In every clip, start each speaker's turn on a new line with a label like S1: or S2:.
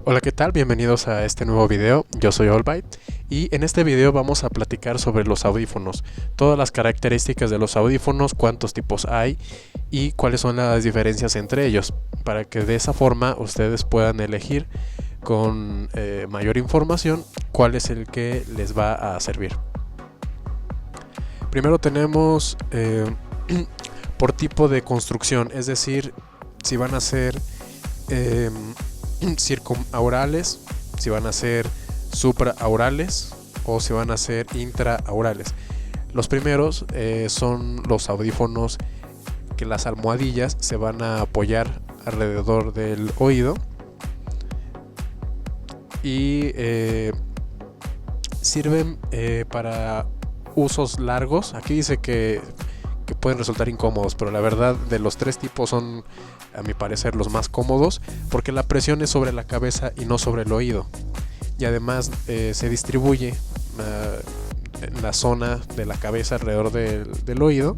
S1: Hola, ¿qué tal? Bienvenidos a este nuevo video. Yo soy Allbyte y en este video vamos a platicar sobre los audífonos, todas las características de los audífonos, cuántos tipos hay y cuáles son las diferencias entre ellos, para que de esa forma ustedes puedan elegir con mayor información cuál es el que les va a servir. Primero tenemos por tipo de construcción, es decir, si van a ser circumaurales, si van a ser supraaurales o si van a ser intraaurales. Los primeros son los audífonos que las almohadillas se van a apoyar alrededor del oído y sirven para usos largos. Aquí dice que pueden resultar incómodos, pero la verdad de los tres tipos son, a mi parecer, los más cómodos, porque la presión es sobre la cabeza y no sobre el oído, y además se distribuye en la zona de la cabeza alrededor del oído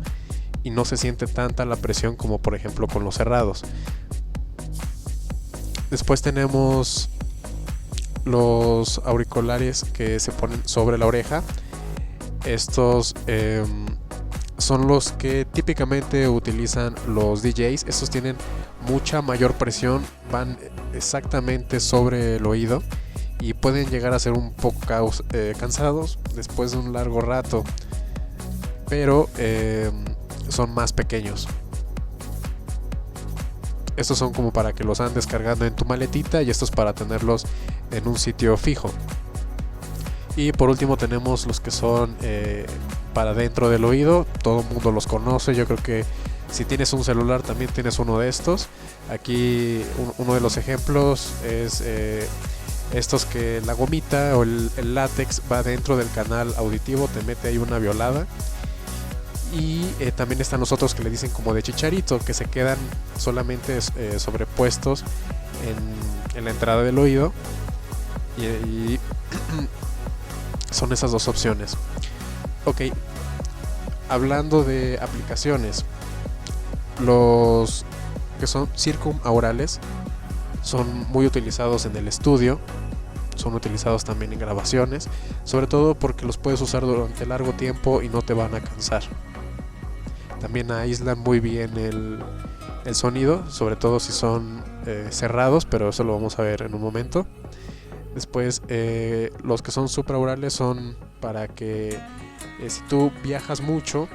S1: y no se siente tanta la presión como por ejemplo con los cerrados. Después tenemos los auriculares que se ponen sobre la oreja. Estos son los que típicamente utilizan los DJs. Estos tienen mucha mayor presión, van exactamente sobre el oído y pueden llegar a ser un poco cansados después de un largo rato, pero son más pequeños. Estos son como para que los andes cargando en tu maletita y estos para tenerlos en un sitio fijo. Y por último tenemos los que son para dentro del oído. Todo el mundo los conoce. Yo creo que si tienes un celular también tienes uno de estos. Aquí uno de los ejemplos es estos que la gomita o el látex va dentro del canal auditivo, te mete ahí una violada. Y también están los otros que le dicen como de chicharito, que se quedan solamente sobrepuestos en la entrada del oído. Y son esas dos opciones. Ok, hablando de aplicaciones, los que son circumaurales son muy utilizados en el estudio, son utilizados también en grabaciones, sobre todo porque los puedes usar durante largo tiempo y no te van a cansar. También aíslan muy bien el sonido, sobre todo si son cerrados, pero eso lo vamos a ver en un momento. Después los que son supraaurales son para que si tú viajas mucho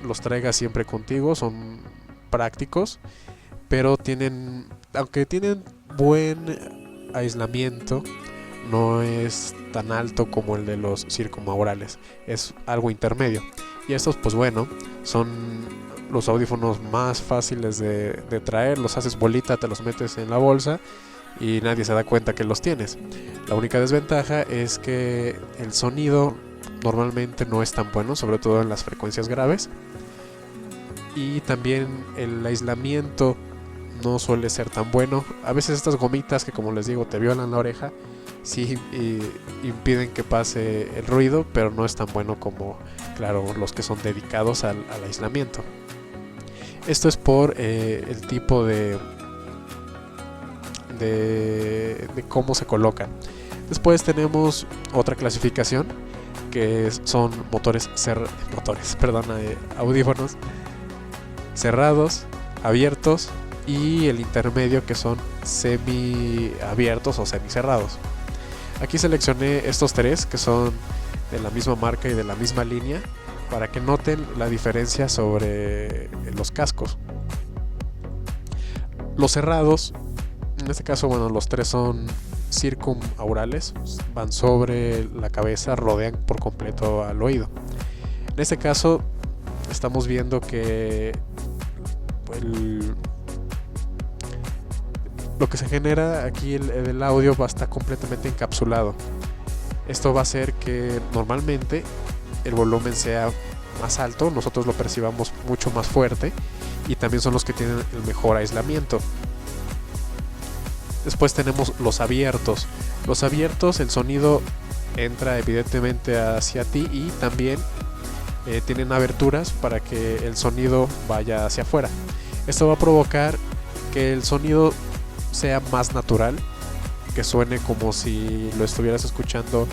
S1: los traigas siempre contigo, son prácticos, pero aunque tienen buen aislamiento, no es tan alto como el de los circumaurales, es algo intermedio. Y estos pues bueno, son los audífonos más fáciles de traer, los haces bolita, te los metes en la bolsa y nadie se da cuenta que los tienes. La única desventaja es que el sonido normalmente no es tan bueno, sobre todo en las frecuencias graves, y también el aislamiento no suele ser tan bueno. A veces estas gomitas que, como les digo, te violan la oreja, sí impiden que pase el ruido, pero no es tan bueno como, claro, los que son dedicados al aislamiento. Esto es por el tipo de cómo se colocan. Después tenemos otra clasificación que son audífonos cerrados, abiertos y el intermedio, que son semi abiertos o semi cerrados. Aquí seleccioné estos tres que son de la misma marca y de la misma línea para que noten la diferencia sobre los cascos. Los cerrados, en este caso, bueno, los tres son circumaurales, van sobre la cabeza, rodean por completo al oído. En este caso estamos viendo que lo que se genera aquí, el audio va a estar completamente encapsulado. Esto va a hacer que normalmente el volumen sea más alto, nosotros lo percibamos mucho más fuerte, y también son los que tienen el mejor aislamiento. Después tenemos los abiertos. Los abiertos, el sonido entra evidentemente hacia ti y también tienen aberturas para que el sonido vaya hacia afuera. Esto va a provocar que el sonido sea más natural que suene como si lo estuvieras escuchando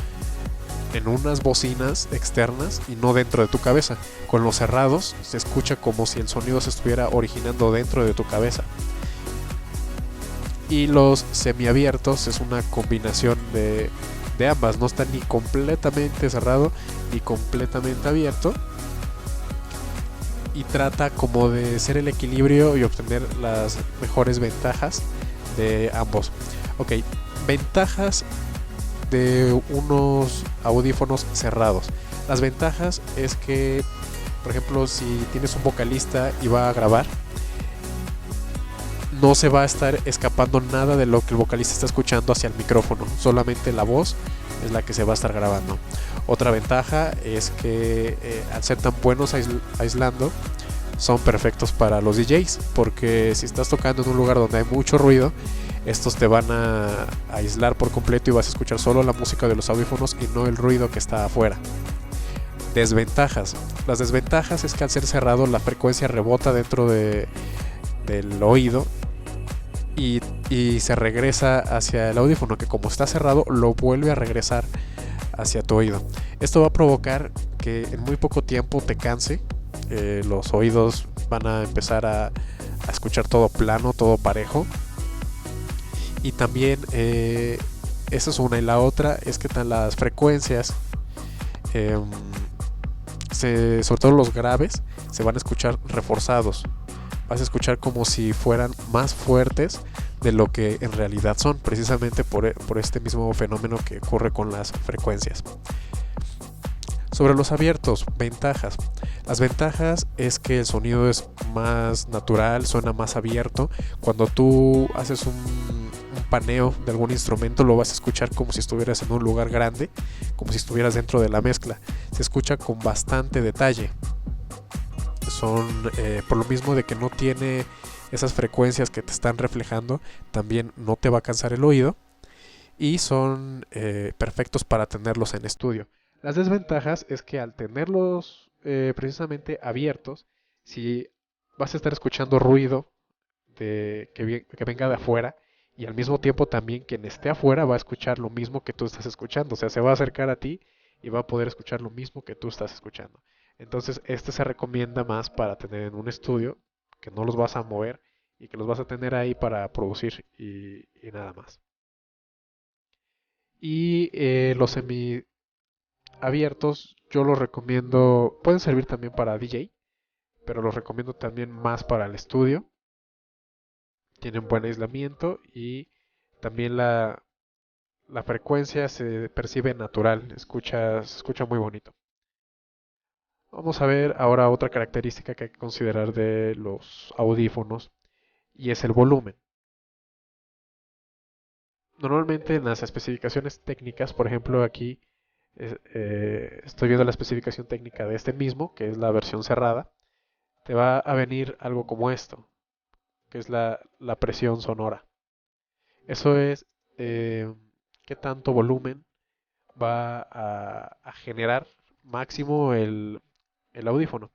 S1: en unas bocinas externas y no dentro de tu cabeza. Con los cerrados se escucha como si el sonido se estuviera originando dentro de tu cabeza. Y los semiabiertos es una combinación de ambas, no está ni completamente cerrado ni completamente abierto, y trata como de ser el equilibrio y obtener las mejores ventajas de ambos. Ok, ventajas de unos audífonos cerrados. Las ventajas es que, por ejemplo, si tienes un vocalista y va a grabar, no se va a estar escapando nada de lo que el vocalista está escuchando hacia el micrófono, solamente la voz es la que se va a estar grabando. Otra ventaja es que al ser tan buenos aislando, son perfectos para los DJs, porque si estás tocando en un lugar donde hay mucho ruido, estos te van a aislar por completo y vas a escuchar solo la música de los audífonos y no el ruido que está afuera. Desventajas. Las desventajas es que al ser cerrado la frecuencia rebota dentro del oído y se regresa hacia el audífono, que como está cerrado lo vuelve a regresar hacia tu oído. Esto va a provocar que en muy poco tiempo te canse. Los oídos van a empezar a escuchar todo plano, todo parejo. Y también esa es una, y la otra es que las frecuencias, sobre todo los graves, se van a escuchar reforzados. Vas a escuchar como si fueran más fuertes de lo que en realidad son, precisamente por este mismo fenómeno que ocurre con las frecuencias. Sobre los abiertos, ventajas. Las ventajas es que el sonido es más natural, suena más abierto. Cuando tú haces un paneo de algún instrumento, lo vas a escuchar como si estuvieras en un lugar grande, como si estuvieras dentro de la mezcla. Se escucha con bastante detalle. Por lo mismo de que no tiene esas frecuencias que te están reflejando, también no te va a cansar el oído, y son perfectos para tenerlos en estudio. Las desventajas es que al tenerlos precisamente abiertos, si vas a estar escuchando ruido que venga de afuera, y al mismo tiempo también quien esté afuera va a escuchar lo mismo que tú estás escuchando, o sea, se va a acercar a ti y va a poder escuchar lo mismo que tú estás escuchando. Entonces, este se recomienda más para tener en un estudio, que no los vas a mover y que los vas a tener ahí para producir y nada más. Y los semi abiertos yo los recomiendo, pueden servir también para DJ, pero los recomiendo también más para el estudio. Tienen buen aislamiento y también la frecuencia se percibe natural, se escucha muy bonito. Vamos a ver ahora otra característica que hay que considerar de los audífonos, y es el volumen. Normalmente en las especificaciones técnicas, por ejemplo aquí estoy viendo la especificación técnica de este mismo, que es la versión cerrada, te va a venir algo como esto, que es la presión sonora. Eso es qué tanto volumen va a generar máximo el audífono.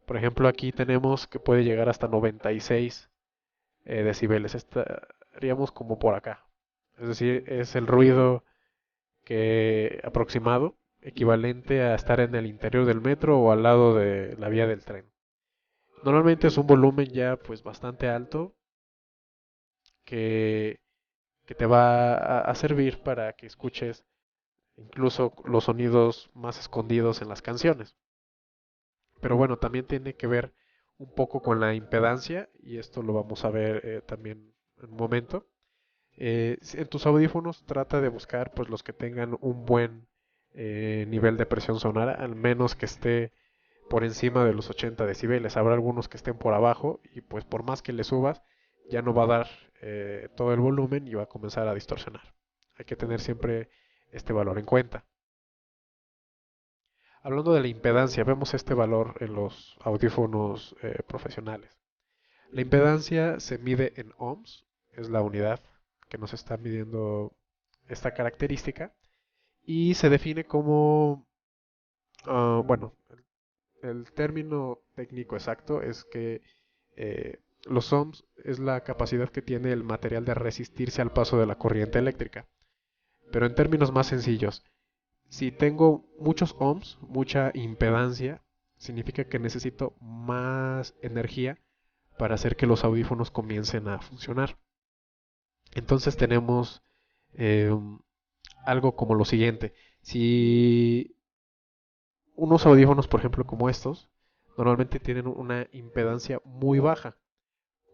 S1: Por ejemplo, aquí tenemos que puede llegar hasta 96 decibeles. Estaríamos como por acá. Es decir, es el ruido que aproximado, equivalente a estar en el interior del metro o al lado de la vía del tren. Normalmente es un volumen ya pues bastante alto que, que te va a servir para que escuches incluso los sonidos más escondidos en las canciones. Pero bueno, también tiene que ver un poco con la impedancia, y esto lo vamos a ver también en un momento. En tus audífonos trata de buscar pues los que tengan un buen nivel de presión sonora, al menos que esté por encima de los 80 decibeles. Habrá algunos que estén por abajo y pues por más que le subas ya no va a dar todo el volumen y va a comenzar a distorsionar. Hay que tener siempre este valor en cuenta. Hablando de la impedancia, vemos este valor en los audífonos profesionales. La impedancia se mide en ohms, es la unidad que nos está midiendo esta característica, y se define como, bueno, el término técnico exacto es que Los ohms es la capacidad que tiene el material de resistirse al paso de la corriente eléctrica. Pero en términos más sencillos, si tengo muchos ohms, mucha impedancia, significa que necesito más energía para hacer que los audífonos comiencen a funcionar. Entonces tenemos eh, algo como lo siguiente. Si unos audífonos, por ejemplo, como estos, normalmente tienen una impedancia muy baja.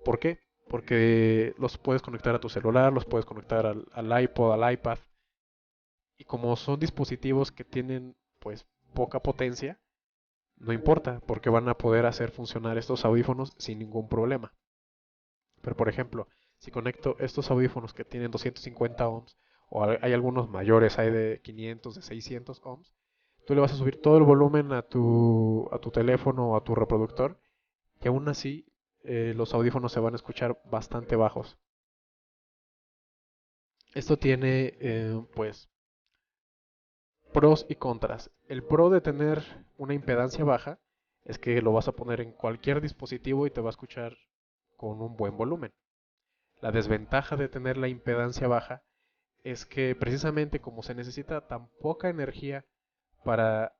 S1: ¿Por qué? Porque los puedes conectar a tu celular, los puedes conectar al iPod, al iPad. Y como son dispositivos que tienen pues poca potencia, no importa, porque van a poder hacer funcionar estos audífonos sin ningún problema. Pero por ejemplo, si conecto estos audífonos que tienen 250 ohms, o hay algunos mayores, hay de 500, de 600 ohms, tú le vas a subir todo el volumen a tu teléfono o a tu reproductor, que aún así los audífonos se van a escuchar bastante bajos. Esto tiene pues pros y contras. El pro de tener una impedancia baja es que lo vas a poner en cualquier dispositivo y te va a escuchar con un buen volumen. La desventaja de tener la impedancia baja es que precisamente como se necesita tan poca energía para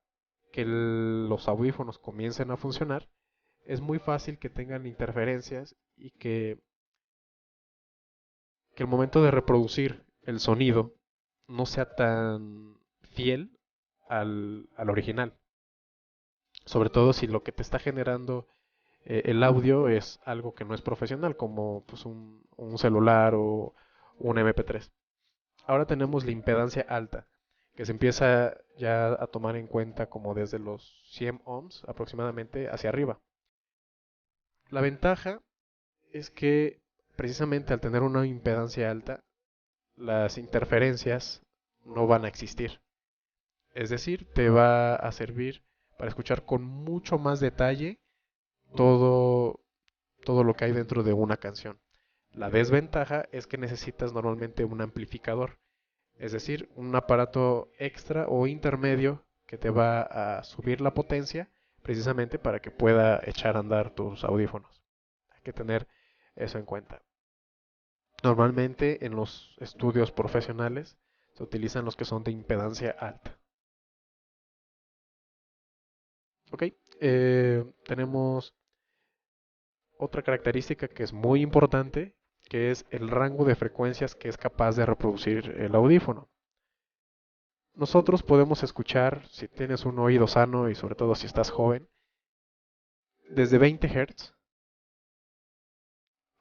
S1: que los audífonos comiencen a funcionar, es muy fácil que tengan interferencias y que el momento de reproducir el sonido no sea tan fiel al original. Sobre todo si lo que te está generando el audio es algo que no es profesional, como pues, un celular o un MP3. Ahora tenemos la impedancia alta, que se empieza ya a tomar en cuenta como desde los 100 ohms aproximadamente hacia arriba. La ventaja es que precisamente al tener una impedancia alta, las interferencias no van a existir. Es decir, te va a servir para escuchar con mucho más detalle todo, todo lo que hay dentro de una canción. La desventaja es que necesitas normalmente un amplificador, es decir, un aparato extra o intermedio que te va a subir la potencia precisamente para que pueda echar a andar tus audífonos. Hay que tener eso en cuenta. Normalmente en los estudios profesionales se utilizan los que son de impedancia alta. Ok, tenemos otra característica que es muy importante, que es el rango de frecuencias que es capaz de reproducir el audífono. Nosotros podemos escuchar, si tienes un oído sano y sobre todo si estás joven, desde 20 Hz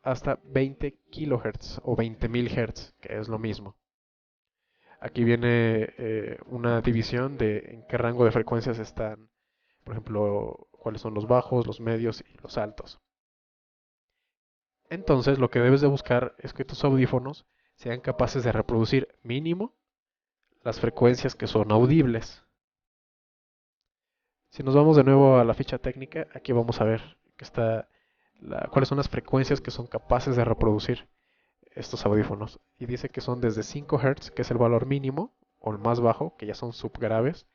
S1: hasta 20 kHz o 20.000 Hz, que es lo mismo. Aquí viene una división de en qué rango de frecuencias están, por ejemplo, cuáles son los bajos, los medios y los altos. Entonces, lo que debes de buscar es que tus audífonos sean capaces de reproducir mínimo las frecuencias que son audibles. Si nos vamos de nuevo a la ficha técnica, aquí vamos a ver que está cuáles son las frecuencias que son capaces de reproducir estos audífonos. Y dice que son desde 5 Hz, que es el valor mínimo, o el más bajo, que ya son subgraves,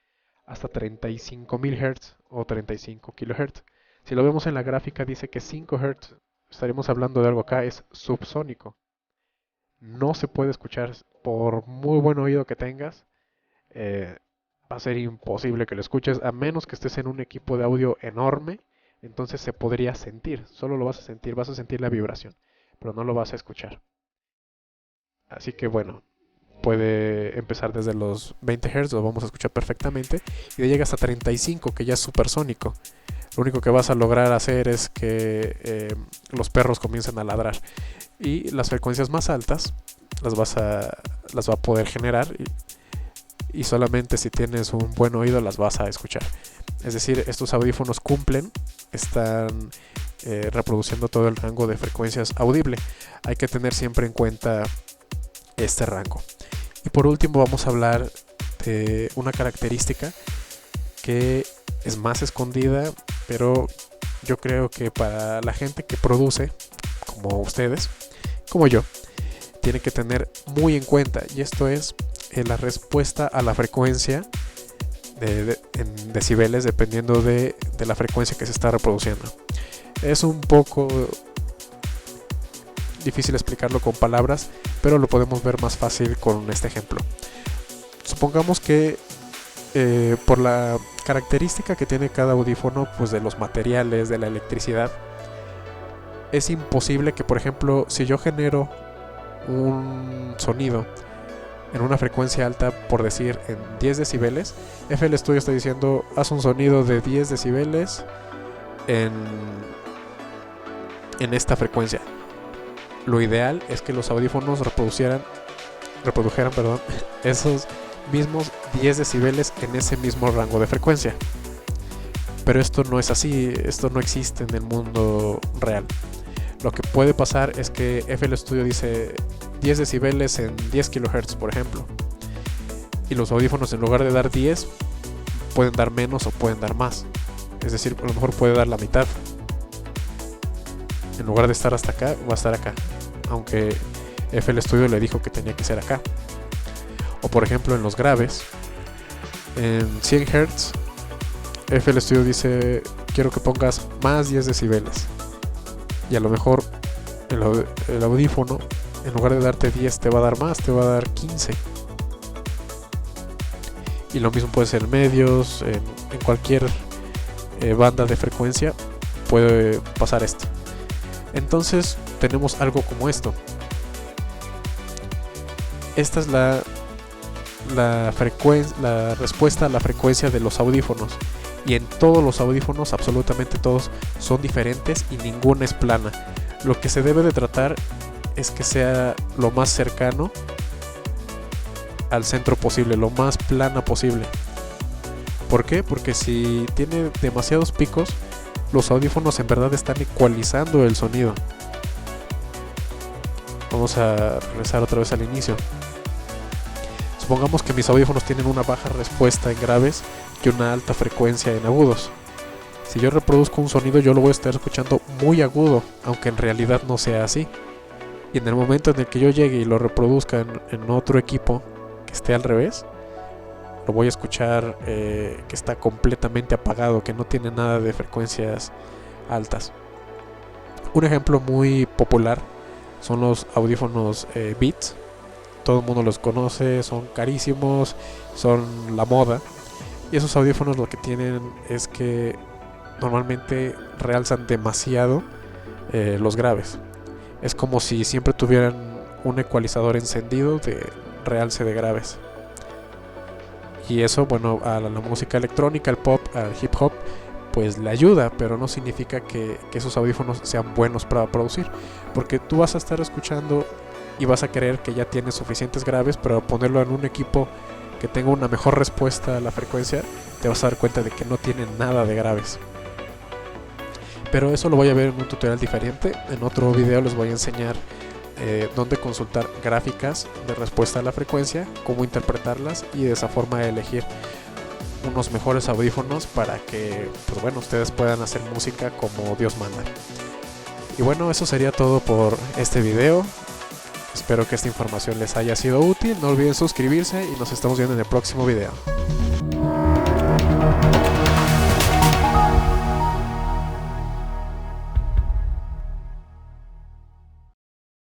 S1: hasta 35.000 Hz o 35 kHz. Si lo vemos en la gráfica, dice que 5 Hz, estaríamos hablando de algo acá, es subsónico. No se puede escuchar, por muy buen oído que tengas, va a ser imposible que lo escuches, a menos que estés en un equipo de audio enorme, entonces se podría sentir, solo lo vas a sentir la vibración, pero no lo vas a escuchar. Así que bueno, puede empezar desde los 20 Hz, lo vamos a escuchar perfectamente, y de llega hasta 35, que ya es supersónico. Lo único que vas a lograr hacer es que los perros comiencen a ladrar. Y las frecuencias más altas las va a poder generar y solamente si tienes un buen oído las vas a escuchar. Es decir, estos audífonos están reproduciendo todo el rango de frecuencias audible. Hay que tener siempre en cuenta este rango. Y por último vamos a hablar de una característica que es más escondida, pero yo creo que para la gente que produce, como ustedes, como yo, tiene que tener muy en cuenta, y esto es la respuesta a la frecuencia en decibeles, dependiendo de la frecuencia que se está reproduciendo. Es un poco difícil explicarlo con palabras, pero lo podemos ver más fácil con este ejemplo. Supongamos que por la característica que tiene cada audífono, pues de los materiales, de la electricidad, es imposible que, por ejemplo, si yo genero un sonido en una frecuencia alta, por decir en 10 decibeles, FL Studio está diciendo haz un sonido de 10 decibeles en esta frecuencia. Lo ideal es que los audífonos reprodujeran esos mismos 10 decibeles en ese mismo rango de frecuencia. Pero esto no es así, esto no existe en el mundo real. Lo que puede pasar es que FL Studio dice 10 decibeles en 10 kHz, por ejemplo, y los audífonos, en lugar de dar 10, pueden dar menos o pueden dar más. Es decir, a lo mejor puede dar la mitad. En lugar de estar hasta acá, va a estar acá, aunque FL Studio le dijo que tenía que ser acá. O por ejemplo en los graves, en 100 Hz, FL Studio dice quiero que pongas más 10 decibeles, y a lo mejor el audífono, en lugar de darte 10, te va a dar más, te va a dar 15. Y lo mismo puede ser en medios, en cualquier banda de frecuencia puede pasar esto. Entonces tenemos algo como esto. Esta es la respuesta a la frecuencia de los audífonos. Y en todos los audífonos, absolutamente todos, son diferentes y ninguna es plana. Lo que se debe de tratar es que sea lo más cercano al centro posible, lo más plana posible. ¿Por qué? Porque si tiene demasiados picos, los audífonos en verdad están ecualizando el sonido. Vamos a regresar otra vez al inicio. Supongamos que mis audífonos tienen una baja respuesta en graves y una alta frecuencia en agudos. Si yo reproduzco un sonido, yo lo voy a estar escuchando muy agudo, aunque en realidad no sea así. Y en el momento en el que yo llegue y lo reproduzca en otro equipo que esté al revés, lo voy a escuchar que está completamente apagado, que no tiene nada de frecuencias altas. Un ejemplo muy popular son los audífonos Beats. Todo el mundo los conoce, son carísimos, son la moda. Y esos audífonos lo que tienen es que normalmente realzan demasiado los graves. Es como si siempre tuvieran un ecualizador encendido de realce de graves. Y eso, bueno, a la música electrónica, al pop, al hip hop, pues le ayuda, pero no significa que esos audífonos sean buenos para producir. Porque tú vas a estar escuchando y vas a creer que ya tienes suficientes graves, pero ponerlo en un equipo que tenga una mejor respuesta a la frecuencia, te vas a dar cuenta de que no tiene nada de graves. Pero eso lo voy a ver en un tutorial diferente. En otro video les voy a enseñar dónde consultar gráficas de respuesta a la frecuencia, cómo interpretarlas y de esa forma elegir unos mejores audífonos para que, pues bueno, ustedes puedan hacer música como Dios manda. Y bueno, eso sería todo por este video. Espero que esta información les haya sido útil. No olviden suscribirse y nos estamos viendo en el próximo video.